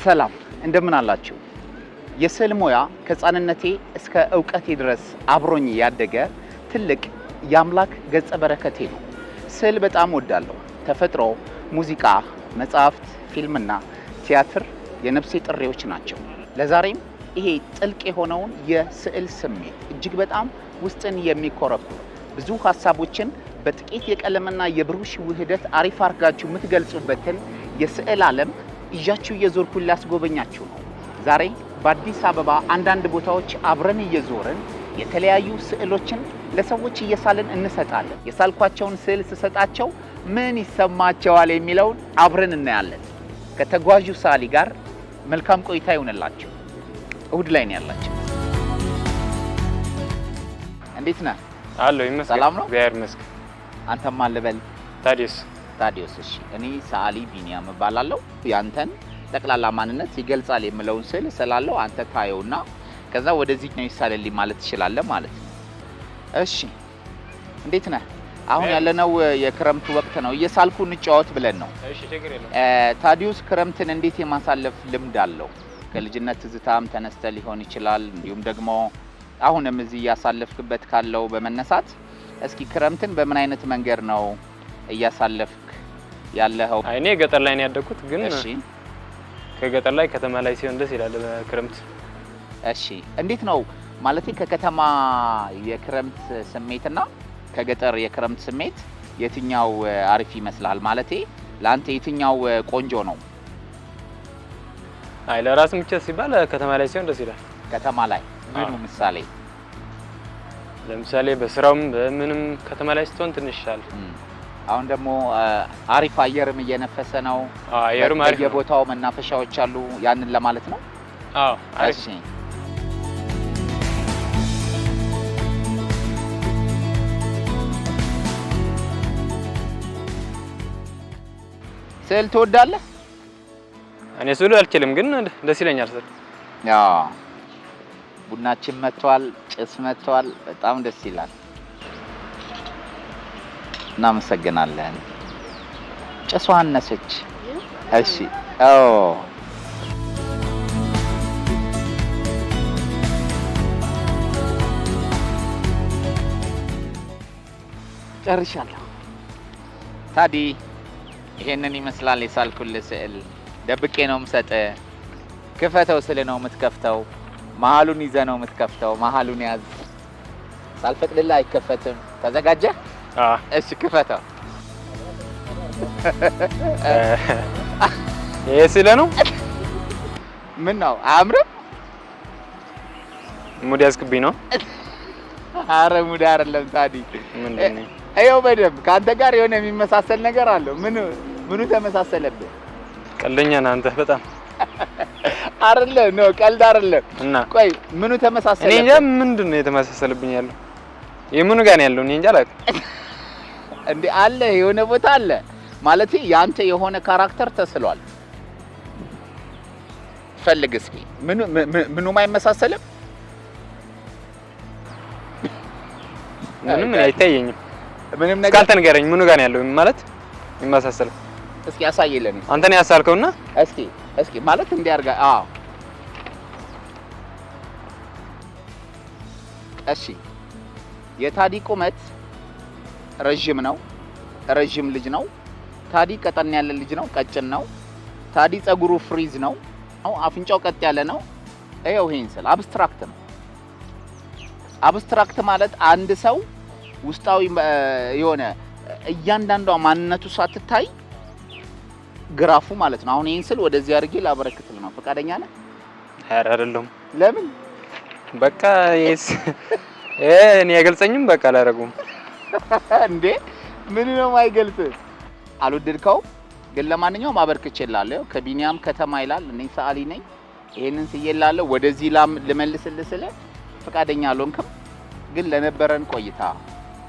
ሰላም እንደምን አላችሁ? የስዕል ሙያ ከሕፃንነቴ እስከ ዕውቀቴ ድረስ አብሮኝ ያደገ ትልቅ የአምላክ ገጸ በረከቴ ነው። ስዕል በጣም ወዳለሁ። ተፈጥሮ፣ ሙዚቃ፣ መጽሐፍት፣ ፊልምና ቲያትር የነፍሴ ጥሪዎች ናቸው። ለዛሬም ይሄ ጥልቅ የሆነውን የስዕል ስሜት እጅግ በጣም ውስጥን የሚኮረኩር ብዙ ሀሳቦችን በጥቂት የቀለምና የብሩሽ ውህደት አሪፍ አርጋችሁ የምትገልጹበትን የስዕል ዓለም ይዣችሁ እየዞርኩ ላስጎበኛችሁ ነው። ዛሬ በአዲስ አበባ አንዳንድ ቦታዎች አብረን እየዞርን የተለያዩ ስዕሎችን ለሰዎች እየሳልን እንሰጣለን። የሳልኳቸውን ስዕል ስሰጣቸው ምን ይሰማቸዋል የሚለውን አብረን እናያለን። ከተጓዡ ሰዓሊ ጋር መልካም ቆይታ ይሆንላችሁ። እሁድ ላይ ነው ያላችሁ። እንዴት ነህ? አለሁ ይመስገን። ሰላም ነው? እግዚአብሔር ይመስገን። አንተም ማን ልበል? ታዲዮስ። እሺ፣ እኔ ሰዓሊ ቢኒያም እባላለሁ። ያንተን ጠቅላላ ማንነት ይገልጻል የምለውን ስዕል ስላለው አንተ ታየውና ከዛ ወደዚህ ነው ይሳልልኝ ማለት ትችላለህ ማለት ነው። እሺ፣ እንዴት ነህ? አሁን ያለነው የክረምቱ ወቅት ነው። እየሳልኩ እንጫወት ብለን ነው። እሺ፣ ችግር የለም። ታዲዮስ ክረምትን እንዴት የማሳለፍ ልምድ አለው? ከልጅነት ትዝታም ተነስተ ሊሆን ይችላል፣ እንዲሁም ደግሞ አሁንም እዚህ እያሳለፍክበት ካለው በመነሳት እስኪ ክረምትን በምን አይነት መንገድ ነው እያሳለፍክ ያለኸው? እኔ ገጠር ላይ ነው ያደኩት፣ ግን እሺ፣ ከገጠር ላይ ከተማ ላይ ሲሆን ደስ ይላል በክረምት። እሺ፣ እንዴት ነው ማለቴ ከከተማ የክረምት ስሜትና ከገጠር የክረምት ስሜት የትኛው አሪፍ ይመስላል? ማለቴ ለአንተ የትኛው ቆንጆ ነው? ለራስ ምቾት ሲባል ከተማ ላይ ሲሆን ደስ ይላል። ከተማ ላይ ምኑ ምሳሌ? ለምሳሌ በስራውም በምንም ከተማ ላይ ስትሆን ትንሽ ይሻላል። አሁን ደግሞ አሪፍ አየርም እየነፈሰ ነው። አየሩም አሪፍ ነው። የቦታው መናፈሻዎች አሉ፣ ያንን ለማለት ነው። አዎ፣ አሪፍ። እሺ፣ ስዕል ትወዳለህ? እኔ ስዕል አልችልም፣ ግን ደስ ይለኛል ስዕል። ቡናችን መጥቷል፣ ጭስ መጥቷል። በጣም ደስ ይላል። እናመሰግናለን። ጭሷ አነሰች። እሺ፣ ጨርሻለሁ። ታዲ ይሄንን ይመስላል የሳልኩልህ ስዕል። ደብቄ ነው የምሰጥህ። ክፈተው ስል ነው የምትከፍተው። መሀሉን ይዘህ ነው የምትከፍተው። መሀሉን ያዝ። ሳልፈቅድልህ አይከፈትም። ተዘጋጀህ? እሺ፣ ክፈተው። ይሄ ስለ ነው። ምን ነው አያምርም? ሙድ ያዝክብኝ ነው? አረ ሙድ አይደለም ታዲ። ምንድን ነው? ይኸው በደምብ ከአንተ ጋር የሆነ የሚመሳሰል ነገር አለው። ምኑ ተመሳሰለብህ? ቀልደኛ ነህ አንተ በጣም። አይደለም ነው፣ ቀልድ አይደለም። እና ቆይ ምኑ ተመሳሰለብህ? እኔ እንጃ ምንድን ነው የተመሳሰለብኝ ያለው? የምኑ ጋር ነው ያለው? እኔ እንጃ አላውቅም። እንዴ አለ የሆነ ቦታ አለ ማለት ያንተ የሆነ ካራክተር ተስሏል። ፈልግ እስኪ። ምኑም አይመሳሰልም? ምንም አይታየኝም። ምንም ነገር እስካንተ ንገረኝ፣ ምኑ ጋር ነው ያለው ማለት የሚመሳሰለው? እስኪ አሳይልኝ። አንተ ነው ያሳልከውና እስኪ ማለት እንዲያርጋ። አዎ፣ እሺ። የታዲ ቁመት ረጅም ነው፣ ረጅም ልጅ ነው። ታዲ ቀጠን ያለ ልጅ ነው፣ ቀጭን ነው። ታዲ ጸጉሩ ፍሪዝ ነው፣ አፍንጫው ቀጥ ያለ ነው። ይሄው ይሄን ስል አብስትራክት ነው። አብስትራክት ማለት አንድ ሰው ውስጣዊ የሆነ እያንዳንዷ ማንነቱ ሳትታይ ግራፉ ማለት ነው። አሁን ይሄን ስል ወደዚህ አድርጌ ላበረክትልህ ነው። ፈቃደኛ ነህ? ኧረ አይደለም። ለምን? በቃ እኔ አይገልጸኝም። በቃ አላደርገውም። እንዴ ምን ነው ማይገልጽ? አልወደድከውም? ግን ለማንኛውም አበርክቼልሃለሁ። ከቢኒያም ከተማ ይላል። እኔ ሰዓሊ ነኝ። ይሄንን ስዬልሃለሁ። ወደዚህ ልመልስልህ ስለ ፈቃደኛ አልሆንክም። ግን ለነበረን ቆይታ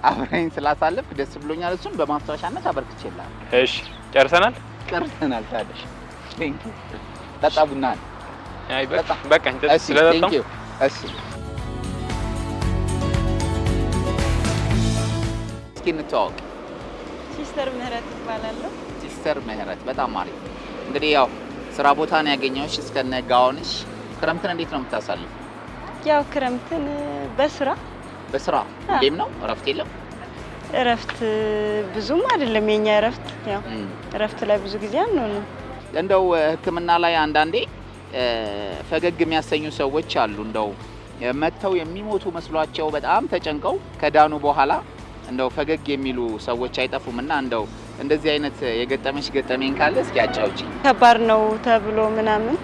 አብረን ስላሳለፍ ደስ ብሎኛል። እሱን በማስታወሻነት አበርክቼልሃለሁ። እሺ፣ ጨርሰናል። ታዲያ ቴንክ ዩ። ጠጣ ቡና። አይ በቃ እንትን ስለጠጣው እሺ እስኪ እንተዋወቅ። ሲስተር ምህረት እባላለሁ። ሲስተር ምህረት በጣም አሪፍ። እንግዲህ ያው ስራ ቦታ ነው ያገኘሁሽ እስከነ ጋውንሽ። ክረምትን እንዴት ነው የምታሳልፍ? ያው ክረምትን በስራ እንዴም ነው? እረፍት የለም? እረፍት ብዙም አይደለም የኛ እረፍት። ያው እረፍት ላይ ብዙ ጊዜ አንሆንም። እንደው ሕክምና ላይ አንዳንዴ ፈገግ የሚያሰኙ ሰዎች አሉ። እንደው መተው የሚሞቱ መስሏቸው በጣም ተጨንቀው ከዳኑ በኋላ እንደው ፈገግ የሚሉ ሰዎች አይጠፉምና እንደው እንደዚህ አይነት የገጠመሽ ገጠመኝ ካለ እስኪ አጫውጪ። ከባድ ነው ተብሎ ምናምን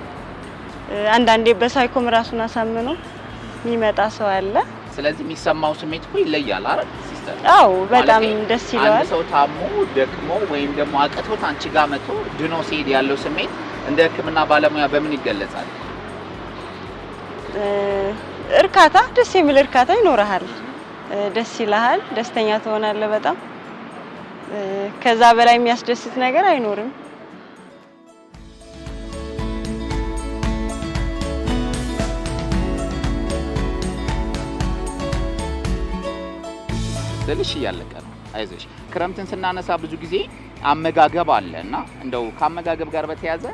አንዳንዴ በሳይኮም ራሱን አሳምኖ የሚመጣ ሰው አለ። ስለዚህ የሚሰማው ስሜት እኮ ይለያል አይደል ሲስተር? አዎ በጣም ደስ ይለዋል። አንድ ሰው ታሞ ደክሞ ወይም ደግሞ አቅቶት አንቺ ጋር መጥቶ ድኖ ሲሄድ ያለው ስሜት እንደ ሕክምና ባለሙያ በምን ይገለጻል? እርካታ፣ ደስ የሚል እርካታ ይኖርሃል። ደስ ይልሃል፣ ደስተኛ ትሆናለህ በጣም። ከዛ በላይ የሚያስደስት ነገር አይኖርም። ስልሽ እያለቀ ነው። አይዞሽ። ክረምትን ስናነሳ ብዙ ጊዜ አመጋገብ አለ እና እንደው ከአመጋገብ ጋር በተያያዘ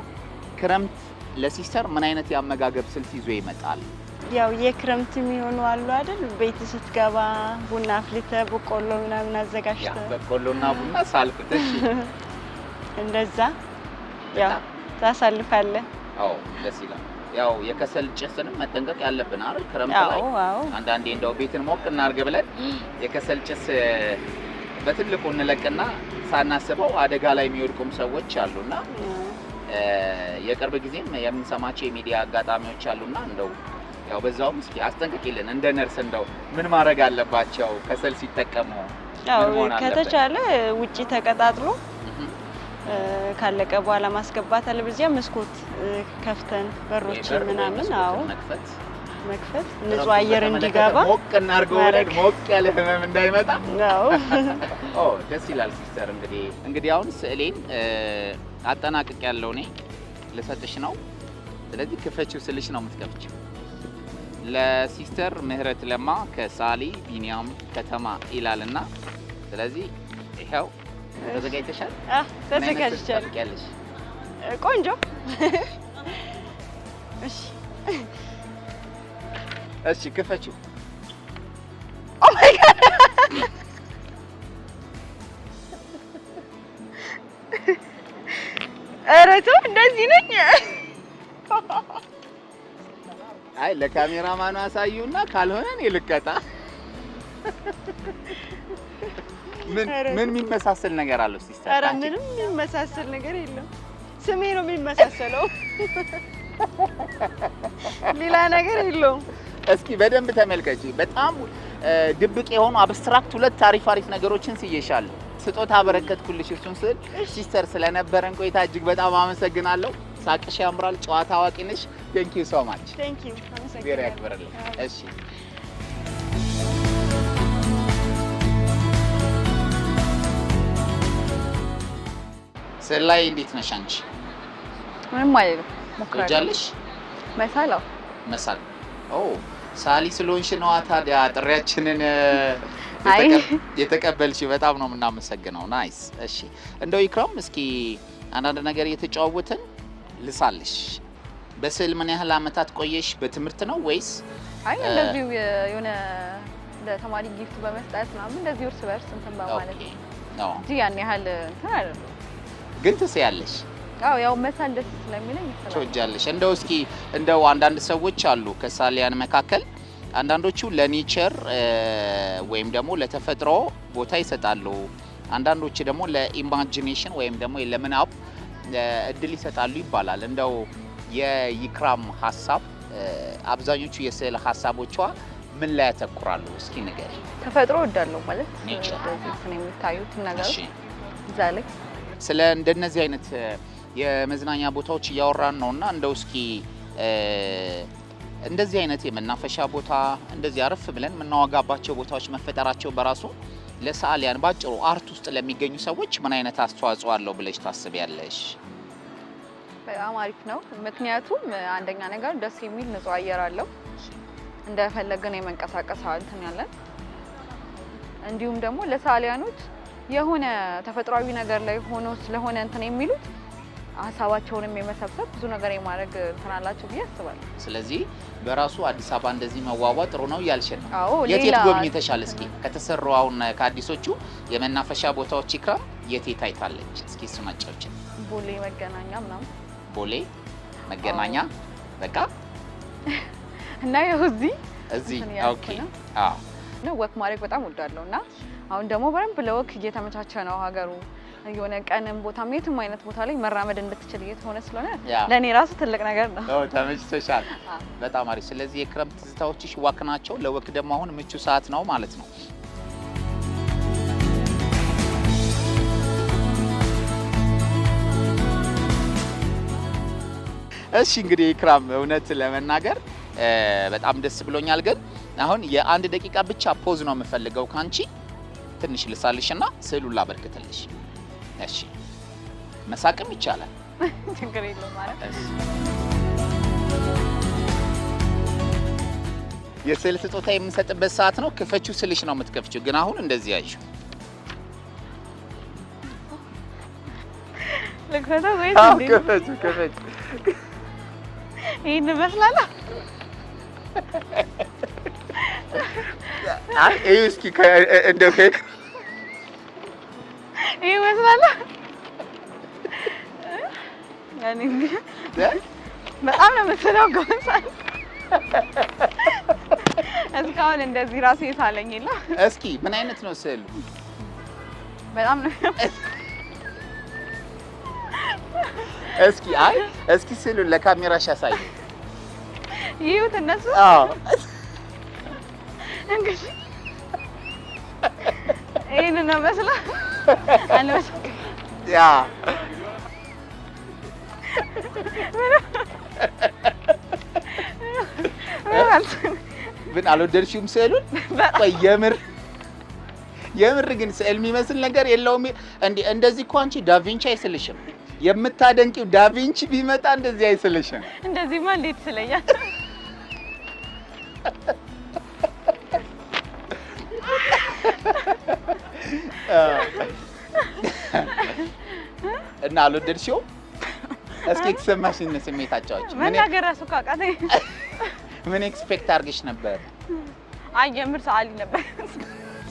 ክረምት ለሲስተር ምን አይነት የአመጋገብ ስልት ይዞ ይመጣል? ያው የክረምት የሚሆኑ አሉ አይደል? ቤት ስትገባ ቡና አፍልተህ በቆሎ ምናምን አዘጋጅተህ በቆሎና ቡና ሳልፍተሽ እንደዛ ያው ታሳልፋለህ። አዎ ደስ ይላል። ያው የከሰል ጭስንም መጠንቀቅ ያለብን አይደል? ክረምት ላይ አንዳንዴ እንደው ቤትን ሞቅ እናድርግ ብለን የከሰል ጭስ በትልቁ እንለቅና ሳናስበው አደጋ ላይ የሚወድቁም ሰዎች አሉና የቅርብ ጊዜም የምንሰማቸው የሚዲያ አጋጣሚዎች አሉና እንደው ያው በዛውም እስኪ አስጠንቅቂልን እንደ ነርስ እንደው ምን ማድረግ አለባቸው ከሰል ሲጠቀሙ? ያው ከተቻለ ውጪ ተቀጣጥሎ ካለቀ በኋላ ማስገባት አለ። በዚያ መስኮት ከፍተን በሮች ምናምን መክፈት ንጹህ አየር እንዲገባ ሞቅ እናድርገው ብለን ሞቅ ያለ ህመም እንዳይመጣ። አዎ ደስ ይላል ሲስተር። እንግዲህ አሁን ስዕሌን አጠናቅቅ ያለው እኔ ልሰጥሽ ነው። ስለዚህ ክፈችው ስልሽ ነው የምትከፍችው። ለሲስተር ምህረት ለማ ከሳሊ ቢኒያም ከተማ ይላልና ስለዚህ ይሄው ተዘጋጅተሻል? ተዘጋጅቻለሁ። ቆንጆ። እሺ ክፈችው። ኦ ማይ ጋድ! ኧረ ተው እንደዚህ ነኝ። አይ ለካሜራማኑ አሳዩና ካልሆነ እኔ ልቀጣ። ምን የሚመሳሰል ነገር አለው ሲስተር? ኧረ ምንም የሚመሳሰል ነገር የለም። ስሜ ነው የሚመሳሰለው፣ ሌላ ነገር የለውም። እስኪ በደንብ ተመልከቺ። በጣም ድብቅ የሆኑ አብስትራክት ሁለት አሪፍ ነገሮችን ስዬሻለሁ። ስጦታ አበረከትኩልሽ እሱን ስል ሲስተር ስለነበረን ቆይታ እጅግ በጣም አመሰግናለሁ። ሳቅሽ ያምራል፣ ጨዋታ አዋቂ ነሽ። ቴንክ ዩ ሶ ማች። ቴንክ ዩ አመሰግናለሁ። ቬሪ ያክብርልኝ። እሺ ስዕል ላይ እንዴት ነሽ አንቺ? ምንም አይደለም። ሞክራለሽ? መሳላው መሳል። ኦ ሳሊ ስለሆንሽ ነዋ ታዲያ ጥሪያችንን የተቀበልሽ። በጣም ነው የምናመሰግነው። ናይስ። እሺ እንደው ኢክራም እስኪ አንዳንድ ነገር እየተጫወትን ልሳልሽ። በስዕል ምን ያህል አመታት ቆየሽ? በትምህርት ነው ወይስ? አይ እንደዚሁ የሆነ ለተማሪ ጊፍት በመስጠት ምናምን እንደዚህ እርስ በርስ እንትን በማለት ነው እንጂ ያን ያህል እንትን አይደለም። ግን ትስያለሽ? አዎ ያው መሳል ደስ ስለሚለኝ ይሰራል። ትወጃለሽ? እንደው እስኪ እንደው አንዳንድ ሰዎች አሉ ከሳሊያን መካከል አንዳንዶቹ ለኔቸር ወይም ደግሞ ለተፈጥሮ ቦታ ይሰጣሉ። አንዳንዶቹ ደግሞ ለኢማጂኔሽን ወይም ደግሞ ለምናብ እድል ይሰጣሉ ይባላል። እንደው የኢክራም ሀሳብ አብዛኞቹ የስዕል ሀሳቦቿ ምን ላይ ያተኩራሉ? እስኪ ንገሪ። ተፈጥሮ እወዳለሁ ማለት እንደዚህ ነው የሚታዩት ነገሮች እዛ ላይ ስለ እንደነዚህ አይነት የመዝናኛ ቦታዎች እያወራን ነውና እንደው እስኪ እንደዚህ አይነት የመናፈሻ ቦታ እንደዚህ አረፍ ብለን የምናወጋባቸው ቦታዎች መፈጠራቸው በራሱ ለሰዓሊያን ባጭሩ አርት ውስጥ ለሚገኙ ሰዎች ምን አይነት አስተዋጽኦ አለው ብለሽ ታስቢያለሽ? በጣም አሪፍ ነው። ምክንያቱም አንደኛ ነገር ደስ የሚል ንጹህ አየር አለው። እንደፈለግን የመንቀሳቀስ እንትን ያለን። እንዲሁም ደግሞ ለሳሊያኖች የሆነ ተፈጥሯዊ ነገር ላይ ሆኖ ስለሆነ እንትን የሚሉት ሀሳባቸውንም የመሰብሰብ ብዙ ነገር የማድረግ እንትን አላቸው ብዬ አስባለሁ። ስለዚህ በራሱ አዲስ አበባ እንደዚህ መዋዋ ጥሩ ነው እያልሽን ነው? አዎ። የት ጎብኝተሻል? እስኪ ከተሰሩ አሁን ከአዲሶቹ የመናፈሻ ቦታዎች ኢክራም የት አይታለች? እስኪ እሱን አጫውችን። ቦሌ መገናኛ ምናምን። ቦሌ መገናኛ በቃ እና ያው እዚህ ኦኬ። አዎ ነው ወክ ማድረግ በጣም ወዳለሁ እና አሁን ደግሞ በደንብ ለወክ እየተመቻቸ ነው ሀገሩ። የሆነ ቀንም ቦታም የትም አይነት ቦታ ላይ መራመድ እንድትችል እየተሆነ ስለሆነ ለኔ ራሱ ትልቅ ነገር ነው። ተመችቶሻል? በጣም አሪፍ። ስለዚህ የክረምት ትዝታዎችሽ ዋክ ናቸው። ለወክ ደግሞ አሁን ምቹ ሰዓት ነው ማለት ነው። እሺ እንግዲህ ኢክራም እውነት ለመናገር በጣም ደስ ብሎኛል። ግን አሁን የ1 ደቂቃ ብቻ ፖዝ ነው የምፈልገው ካንቺ። ትንሽ ልሳልሽና ስዕሉን ላበርክትልሽ። እሺ መሳቅም ይቻላል፣ ችግር የለውም ማለት። የስዕል ስጦታ የምንሰጥበት ሰዓት ነው። ክፈችው ስልሽ ነው የምትከፍችው። ግን አሁን እንደዚህ ያይሽው ልክፈታ ወይስ እንዴ? ክፈችው። ይሄን መስላላ አይ እስኪ እንደ ፌክ ይሄ መስላላ ያኔ በጣም ነው የምትለው ጎንሳል። እስካሁን እንደዚህ ራሱ የሳለኝ የለም። እስኪ ምን አይነት ነው ስዕሉ? በጣም ነው እስኪ እስኪ ስዕሉን ለካሜራሽ ያሳይ። ይሁት እነሱ። አዎ እንግዲህ ይሄን ነው መስላ አለበት ያ ምን አልወደድሽውም ስዕሉን? ቆይ የምር ግን ስዕል የሚመስል ነገር የለውም። እንደዚህ እኮ አንቺ ዳቪንቺ አይስልሽም። የምታደንቂው ዳቪንቺ ቢመጣ እንደዚህ አይስልሽም። እንደዚህማ እንዴት ስለኛል? እና አልወደድሽውም? እስኪ የተሰማሽን ስሜታቸዎች መናገር እራሱ ካቃተኝ። ምን ኤክስፔክት አድርገሽ ነበር? አይ የምር ሰዓሊ ነበር።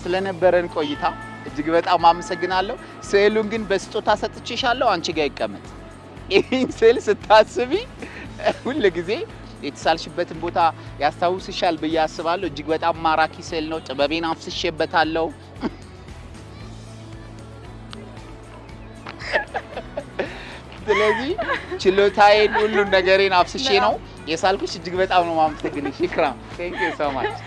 ስለነበረን ቆይታ እጅግ በጣም አመሰግናለሁ። ስዕሉን ግን በስጦታ ሰጥቼሻለሁ፣ አንቺ ጋር ይቀመጥ። ይህን ስዕል ስታስቢ ሁል ጊዜ የተሳልሽበትን ቦታ ያስታውስሻል ብዬ አስባለሁ። እጅግ በጣም ማራኪ ስዕል ነው። ጥበቤን አፍስሼበታለሁ። ስለዚህ ችሎታዬን ሁሉን ነገሬን አፍስሼ ነው የሳልኩሽ። እጅግ በጣም ነው የማመሰግንሽ ኢክራም። ቴንክ ዩ ሶ ማች።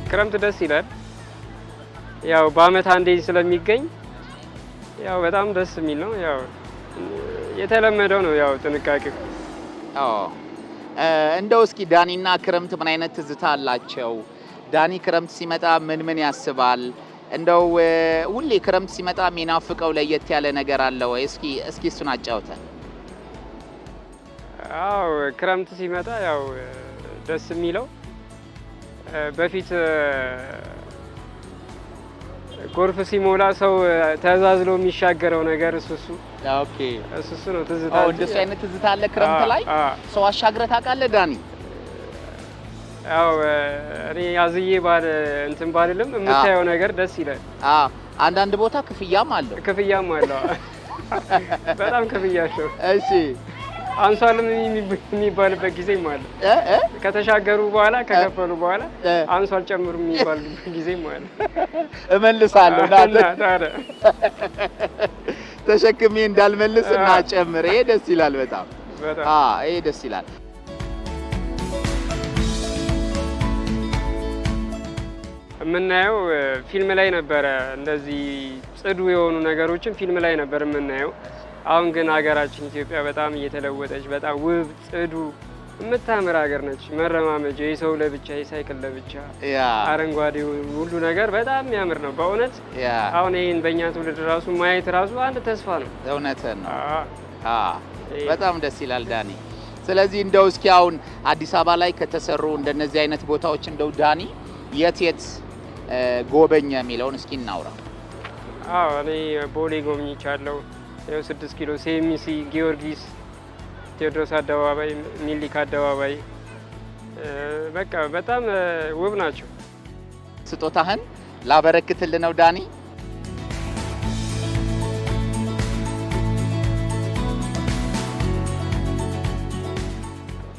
ክረምት ደስ ይላል። ያው በአመት አንዴ ስለሚገኝ ያው በጣም ደስ የሚል ነው። ያው የተለመደው ነው ያው ጥንቃቄው። እንደው እስኪ ዳኒና ክረምት ምን አይነት ትዝታ አላቸው? ዳኒ ክረምት ሲመጣ ምን ያስባል? እንደው ሁሌ ክረምት ሲመጣ የሚናፍቀው ለየት ያለ ነገር አለ ወይ? እስኪ እሱን አጫውተን። አዎ ክረምት ሲመጣ ያው ደስ የሚለው በፊት ጎርፍ ሲሞላ ሰው ተዛዝሎ የሚሻገረው ነገር እሱ ነው ትዝታ። አዎ እንደሱ አይነት ትዝታ አለ ክረምት ላይ። ሰው አሻግረህ ታውቃለህ ዳኒ? ያው እኔ አዝዬ እንትን ባልልም የምታየው ነገር ደስ ይላል። አንዳንድ ቦታ ክፍያም አለው። በጣም ክፍያቸው። እሺ አንሷልም የሚባልበት ጊዜም አለ። ከተሻገሩ በኋላ ከከፈሉ በኋላ አንሷል ጨምሩ የሚባልበት ጊዜም አለ። እመልሳለሁ ታዲያ ተሸክሜ እንዳልመልስ እና ጨምር። ይሄ ደስ ይላል በጣም። ይሄ ደስ ይላል። የምናየው ፊልም ላይ ነበረ። እንደዚህ ጽዱ የሆኑ ነገሮችን ፊልም ላይ ነበር የምናየው። አሁን ግን ሀገራችን ኢትዮጵያ በጣም እየተለወጠች በጣም ውብ ጽዱ የምታምር ሀገር ነች። መረማመጃ፣ የሰው ለብቻ፣ የሳይክል ለብቻ፣ ያ አረንጓዴው ሁሉ ነገር በጣም የሚያምር ነው በእውነት። ያ አሁን ይሄን በእኛ ትውልድ ራሱ ማየት ራሱ አንድ ተስፋ ነው። እውነትህን ነው። አዎ በጣም ደስ ይላል ዳኒ። ስለዚህ እንደው እስኪ አሁን አዲስ አበባ ላይ ከተሰሩ እንደነዚህ አይነት ቦታዎች እንደው ዳኒ የት የት ጎበኘ የሚለውን እስኪ እናውራ። አዎ እኔ ቦሌ ጎብኝቻለሁ። ያው 6 ኪሎ፣ ሴሚሲ፣ ጊዮርጊስ፣ ቴዎድሮስ አደባባይ፣ ሚኒሊክ አደባባይ በቃ በጣም ውብ ናቸው። ስጦታህን ላበረክትልህ ነው ዳኒ።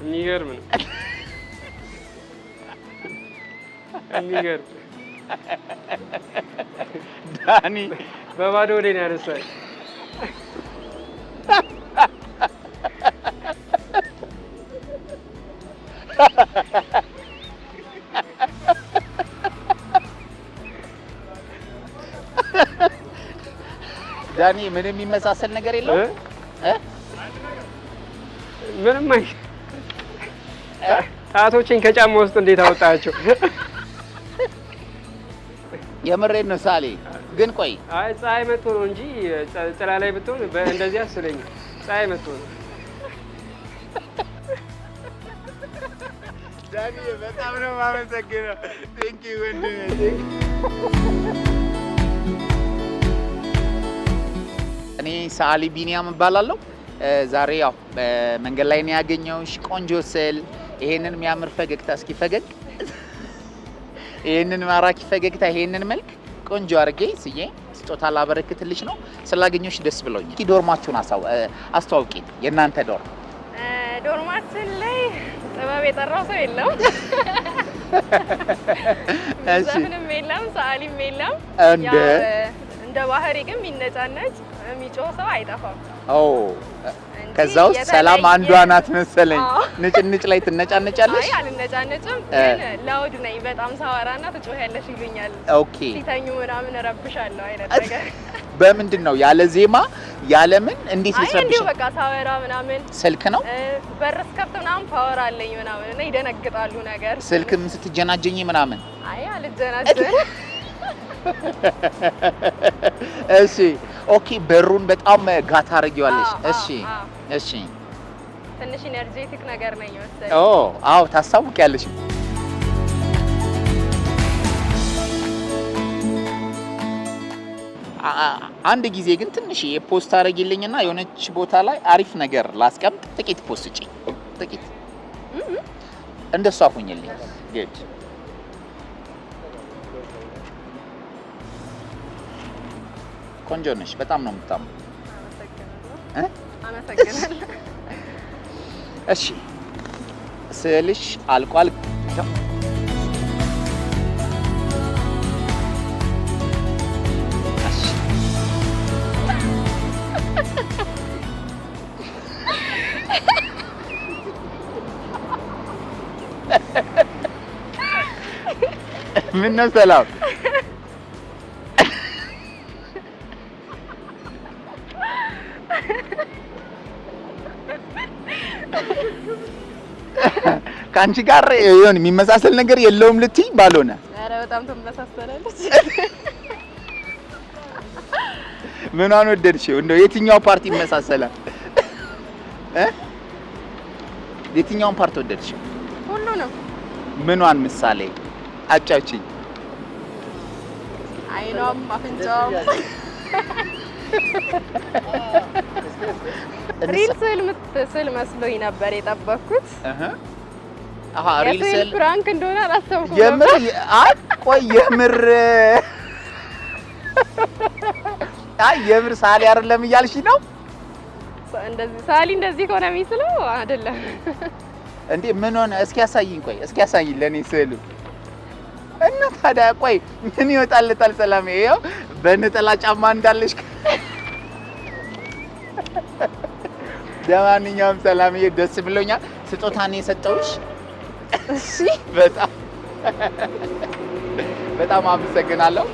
የሚገርም ነው። የሚገርም ዳኒ በባዶ ወዴ ነው ያነሳኝ። ዳኒ ምንም የሚመሳሰል ነገር የለው ምንም አይ ጣቶችን ከጫማ ውስጥ እንዴት አወጣቸው? የምሬን ነው ሳሌ። ግን ቆይ አይ ፀሐይ መጥቶ ነው እንጂ ጥላ ላይ ብትሆን እንደዚህ አስለኝ። ፀሐይ መጥቶ ነው። ዳኒ በጣም ነው የማመሰግነው። ቴንክ ዩ ወንድሜ። እኔ ሰዓሊ ቢኒያም እባላለሁ። ዛሬ ያው መንገድ ላይ ነው ያገኘሁሽ። ቆንጆ ስዕል፣ ይሄንን የሚያምር ፈገግታ፣ እስኪ ፈገግ፣ ይሄንን ማራኪ ፈገግታ፣ ይሄንን መልክ ቆንጆ አድርጌ ስዬ ስጦታ ላበረክትልሽ ነው። ስላገኘሁሽ ደስ ብሎኛል። እስኪ ዶርማችሁን አስተዋውቂ። የእናንተ ዶርም ዶርማችን ላይ ጥበብ የጠራው ሰው የለም። ዘፍንም የለም፣ ሰዓሊም የለም። እንደ ባህሪ ግን የሚነጫነጭ የሚጮህ ሰው አይጠፋም። ከዛ ውስጥ ሰላም አንዷ ናት መሰለኝ። ንጭንጭ ላይ ትነጫነጫለሽ? አይ አልነጫነጭም፣ ግን ላውድ ነኝ በጣም ሳወራና ትጮህያለሽ ይሉኛል። ኦኬ ሲተኙ ምናምን እረብሻለሁ አይነት ነገር። በምንድን ነው ያለ ዜማ ያለ ምን እንዴት አይ እንዲሁ ይሰብሻል? በቃ ሳወራ ምናምን ስልክ ነው በር ስከፍት ምናምን ፓወር አለኝ ምናምን እና ይደነግጣሉ ነገር። ስልክም ስትጀናጀኝ ምናምን? አይ አልጀናጀን። እሺ ኦኬ። በሩን በጣም ጋታ አድርጊዋለሽ? እሺ እሺ። ትንሽ ኢነርጄቲክ ነገር ነኝ መሰለኝ። አዎ ታስታውቂያለሽ። አንድ ጊዜ ግን ትንሽ የፖስት አድርጊልኝና የሆነች ቦታ ላይ አሪፍ ነገር ላስቀምጥ። ጥቂት ፖስት ጭ ጥቂት እንደሷ ሁኝልኝ። ግድ ቆንጆ ነሽ። በጣም ነው የምታምሩ። አመሰግናለሁ። እሺ ስዕልሽ አልቋል። ምን ነው ሰላም? ከአንቺ ጋር የሆነ የሚመሳሰል ነገር የለውም ልትይ ባልሆነ? ኧረ በጣም ትመሳሰላለች። ምኗን ወደድሽው? እንደው የትኛው ፓርት ይመሳሰላል? የትኛውን ፓርት ወደድሽው? ሁሉንም። ምኗን ምሳሌ አጫውቺኝ። አይኗም አፍንጫውም። ሪል ስዕል ምትስል መስሎኝ ነበር የጠበቅኩት። ሪል ስዕል ፕራንክ እንደሆነ አላሰብኩም። የምር ቆይ የምር የምር ሳሊ አይደለም እያልሽ ነው? እንደዚህ ሳሊ እንደዚህ ከሆነ የሚስለው አይደለም እንዴ? ምን ሆነ? እስኪ ያሳይኝ። ቆይ እስኪ ያሳይኝ ለኔ ስዕሉ እና ታዲያ ቆይ ምን ይወጣልታል? ሰላም ይሄው በነጠላ ጫማ እንዳለሽ። ለማንኛውም ሰላምዬ ደስ ብሎኛል። ስጦታን የሰጠውሽ እሺ፣ በጣም አመሰግናለሁ።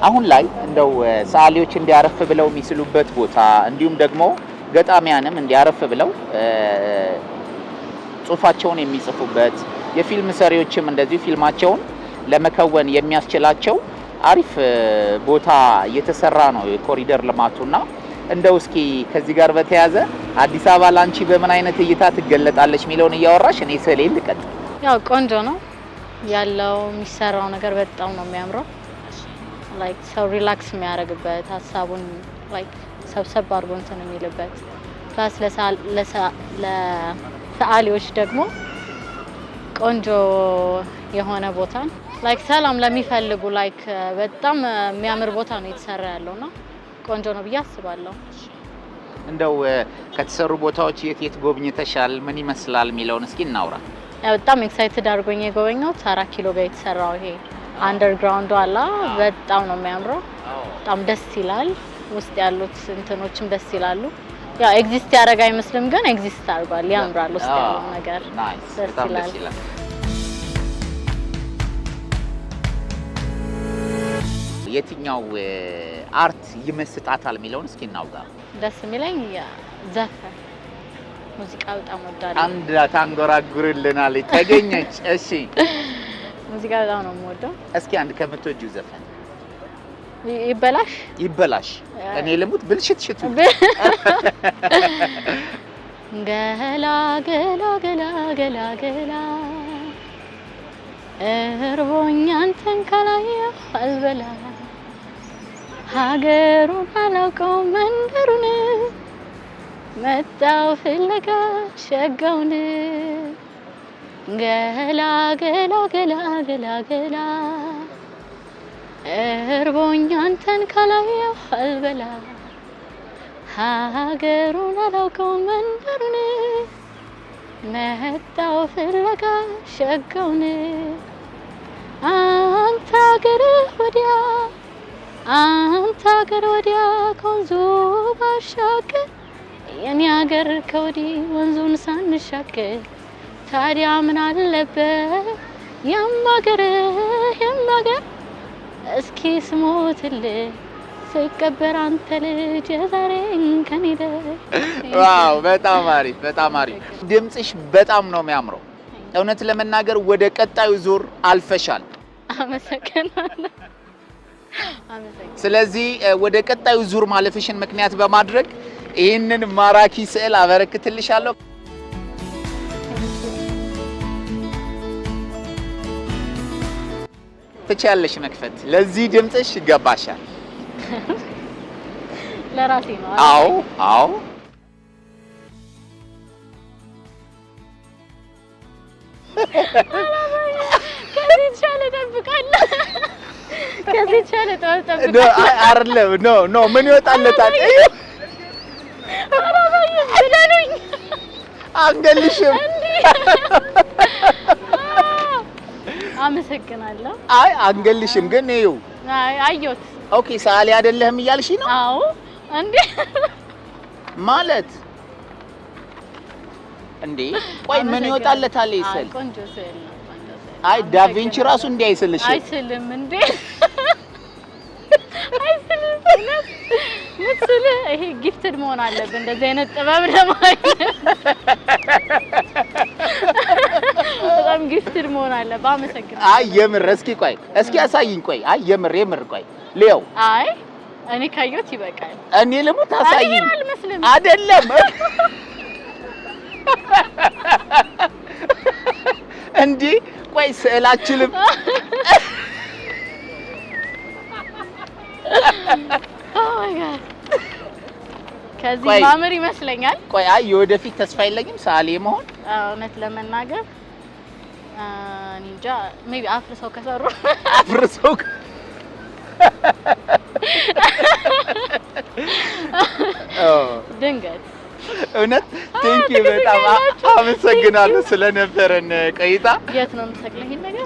አሁን ላይ እንደው ሰዓሊዎች እንዲያረፍ ብለው የሚስሉበት ቦታ እንዲሁም ደግሞ ገጣሚያንም እንዲያረፍ ብለው ጽሁፋቸውን የሚጽፉበት የፊልም ሰሪዎችም እንደዚሁ ፊልማቸውን ለመከወን የሚያስችላቸው አሪፍ ቦታ እየተሰራ ነው የኮሪደር ልማቱና እንደው እስኪ ከዚህ ጋር በተያያዘ አዲስ አበባ ላንቺ በምን አይነት እይታ ትገለጣለች የሚለውን እያወራሽ እኔ ስዕሌን ልቀጥል። ያው ቆንጆ ነው ያለው የሚሰራው ነገር በጣም ነው የሚያምረው። ላይክ ሰው ሪላክስ የሚያደርግበት ሀሳቡን ላይክ ሰብሰብ አድርጎ እንትን የሚልበት ፕላስ ለሰዓሊዎች ደግሞ ቆንጆ የሆነ ቦታ ላይክ ሰላም ለሚፈልጉ ላይክ በጣም የሚያምር ቦታ ነው የተሰራ ያለውና ቆንጆ ነው ብዬ አስባለሁ። እንደው ከተሰሩ ቦታዎች የት ጎብኝተሻል? ምን ይመስላል የሚለውን እስኪ እናውራ። በጣም ኤክሳይትድ አድርጎኝ የጎበኘሁት 4 ኪሎ ጋር የተሰራው ይሄ አንደርግራውንዱ አላ በጣም ነው የሚያምረው። በጣም ደስ ይላል። ውስጥ ያሉት እንትኖችም ደስ ይላሉ። ያው ኤግዚስት ያደረገ አይመስልም ግን ኤግዚስት አድርጓል። ያምራል ውስጥ ያለው ነገር ደስ ይላል። የትኛው አርት ይመስጣታል የሚለውን እስኪ እናውጋ። ደስ የሚለኝ ዘፈን ሙዚቃ በጣም ወዳለሁ። አንድ ታንጎራጉርልናል ተገኘች። እሺ ሙዚቃ በጣም ነው የምወደው። እስኪ አንድ ከምትወጂው ዘፈን። ይበላሽ እኔ ልሙት ብልሽት ገላ ገላ ገላ ገላ ገላ እርቦኛ አንተን ካላየሁ አልበላ ሀገሩን አላውቀው መንደሩን መጣው ፍለጋ ሸጋውን ገላ ገላ ገላ ገላ ገላ እርቦኛ አንተን ካላየሁ አልበላ ሀገሩን አላውቀው መንደሩን መጣው ፍለጋ ሸጋውን አንተ ሀገር ወዲያ ከወንዙ ባሻገር የኔ ሀገር ከወዲህ ወንዙን ሳንሻገር ታዲያ ምን አለበት የማገር እስኪ ስሞትልህ ስቀበር አንተ ልጅ የዛሬን ከኔ ዋው በጣም አሪፍ ድምጽሽ በጣም ነው የሚያምረው። እውነት ለመናገር ወደ ቀጣዩ ዙር አልፈሻል። አመሰግናለሁ። ስለዚህ ወደ ቀጣዩ ዙር ማለፍሽን ምክንያት በማድረግ ይህንን ማራኪ ስዕል አበረክትልሻለሁ። ትችያለሽ መክፈት። ለዚህ ድምጽሽ ይገባሻል። ለራሴ ነው። አዎ ከዚህ ቻለ ተጠብቃለህ። ከዚህ ቻለ ተጠብቃለህ። አይደለም ምን ይወጣለታል? ስለሉኝ አንገልሽም። አመሰግናለሁ። አይ አንገልሽም ግን ይኸው አየሁት። ኦኬ ሰዓሊ አይደለህም እያልሽ ነው? አዎ እንዴ ማለት እንዴ ቆይ ምን ይወጣለታል ይስል? ቆንጆ ስዕል ነው። አይ ዳቪንቺ ራሱ እንዴ አይስልሽ? አይስልም እንዴ አይስልም። ምትስል ይሄ ጊፍትድ መሆን አለብን እንደዚህ አይነት ጥበብ ለማየት በጣም ጊፍትድ መሆን አለብን። አመሰግናለሁ። አይ የምር እስኪ አሳይኝ። ቆይ አይ የምር ቆይ ሊያው አይ እኔ ካየሁት ይበቃል። እኔ ልሙት አሳይኝ። አልመስልም አይደለም እንዴ ቆይ ስዕላችንም ኦ ማይ ጋድ ከዚህ ማምር ይመስለኛል። ቆይ አይ የወደፊት ተስፋ የለኝም ሰዓሊ መሆን። እውነት ለመናገር እንጃ ሜቢ አፍርሰው ከሰሩ ድንገት እውነት ቴንኪ በጣም አመሰግናለሁ ስለነበረን ቆይታ። የት ነው የምትሰቅለኝ ነገር?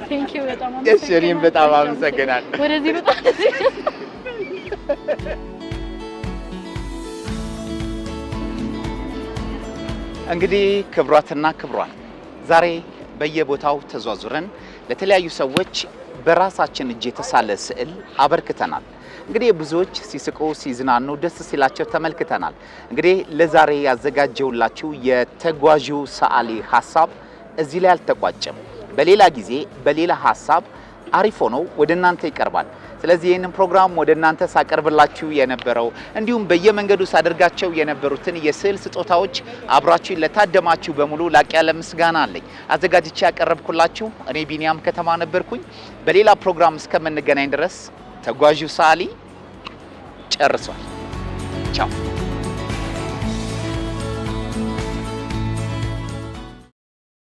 ቴንኪ በጣም አመሰግናለሁ። እኔም በጣም አመሰግናለሁ። ወደዚህ በጣም እንግዲህ ክብሯትና ክብሯን ዛሬ በየቦታው ተዟዙረን ለተለያዩ ሰዎች በራሳችን እጅ የተሳለ ስዕል አበርክተናል። እንግዲህ ብዙዎች ሲስቁ ሲዝናኑ ደስ ሲላቸው ተመልክተናል። እንግዲህ ለዛሬ ያዘጋጀውላችሁ የተጓዡ ሰዓሊ ሐሳብ እዚህ ላይ አልተቋጨም። በሌላ ጊዜ በሌላ ሐሳብ አሪፍ ሆኖ ወደ እናንተ ይቀርባል። ስለዚህ ይህንን ፕሮግራም ወደ እናንተ ሳቀርብላችሁ የነበረው እንዲሁም በየመንገዱ ሳደርጋቸው የነበሩትን የስዕል ስጦታዎች አብራችሁ ለታደማችሁ በሙሉ ላቅ ያለ ምስጋና አለኝ። አዘጋጅቼ ያቀረብኩላችሁ እኔ ቢኒያም ከተማ ነበርኩኝ። በሌላ ፕሮግራም እስከምንገናኝ ድረስ ተጓዡ ሰዓሊ ጨርሷል። ቻው።